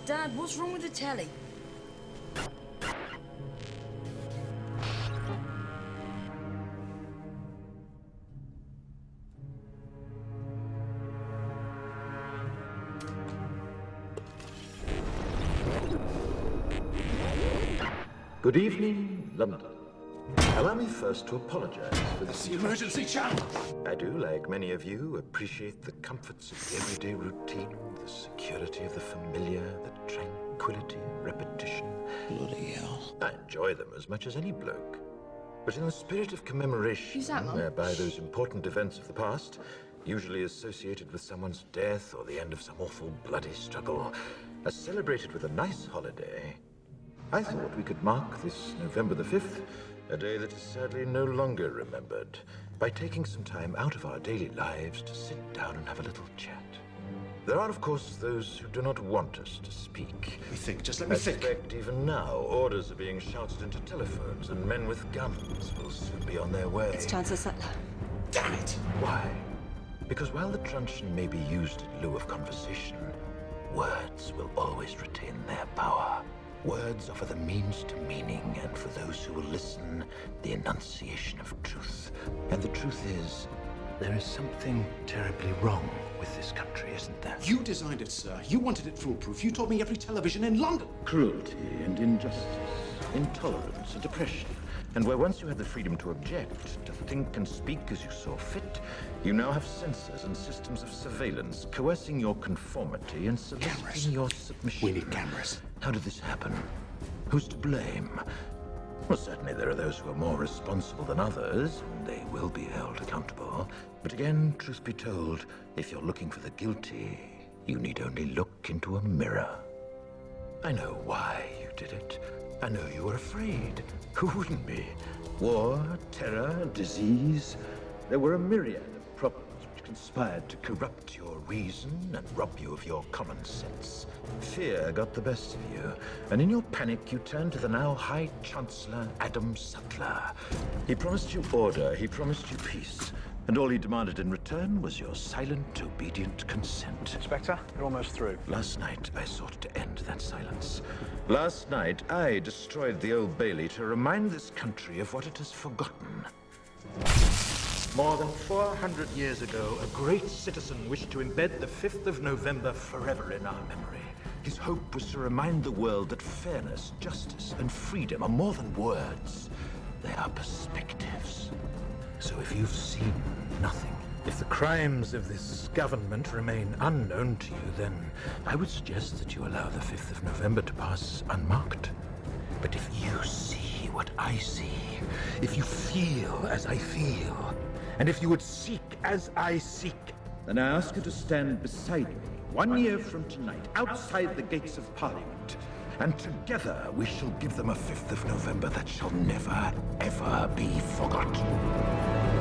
Dad, what's wrong with the telly? Good evening, London. Allow me first to apologize for this. The emergency channel! I do, like many of you, appreciate the comforts of everyday routine, the security of the familiar, the tranquility of repetition. Bloody hell. I enjoy them as much as any bloke. But in the spirit of commemoration, Who's that, Mum? whereby those important events of the past, usually associated with someone's death or the end of some awful bloody struggle, are celebrated with a nice holiday, I thought we could mark this November the 5th, a day that is sadly no longer remembered, by taking some time out of our daily lives to sit down and have a little chat. There are, of course, those who do not want us to speak. Let me think, just let me I think. suspect even now, orders are being shouted into telephones, and men with guns will soon be on their way. It's Chancellor Sutler. Damn it! Why? Because while the truncheon may be used in lieu of conversation, words will always retain their power. Words offer the means to meaning, and for those who will listen, the enunciation of truth. And the truth is, there is something terribly wrong with this country, isn't there? You designed it, sir. You wanted it foolproof. You told me every television in London. Cruelty and injustice, intolerance and oppression. And where once you had the freedom to object, to think and speak as you saw fit, you now have censors and systems of surveillance, coercing your conformity and Cameras. soliciting your submission. We need cameras. How did this happen? Who's to blame? Well, certainly there are those who are more responsible than others, and they will be held accountable. But again, truth be told, if you're looking for the guilty, you need only look into a mirror. I know why you did it. I know you were afraid. Who wouldn't be? War, terror, disease. There were a myriad of problems which conspired to corrupt your reason and rob you of your common sense. Fear got the best of you, and in your panic you turned to the now High Chancellor, Adam Sutler. He promised you order, he promised you peace, and all he demanded in return was your silent, obedient consent. Inspector, you're almost through. Last night, I sought to end that silence. Last night, I destroyed the Old Bailey to remind this country of what it has forgotten. More than 400 years ago, a great citizen wished to embed the 5th of November forever in our memory. His hope was to remind the world that fairness, justice, and freedom are more than words. They are perspectives. So if you've seen nothing, if the crimes of this government remain unknown to you, then I would suggest that you allow the 5th of November to pass unmarked. But if you see what I see, if you feel as I feel, and if you would seek as I seek, then I ask you to stand beside me 1 year from tonight, outside the gates of Parliament. And together we shall give them a 5th of November that shall never, ever be forgotten.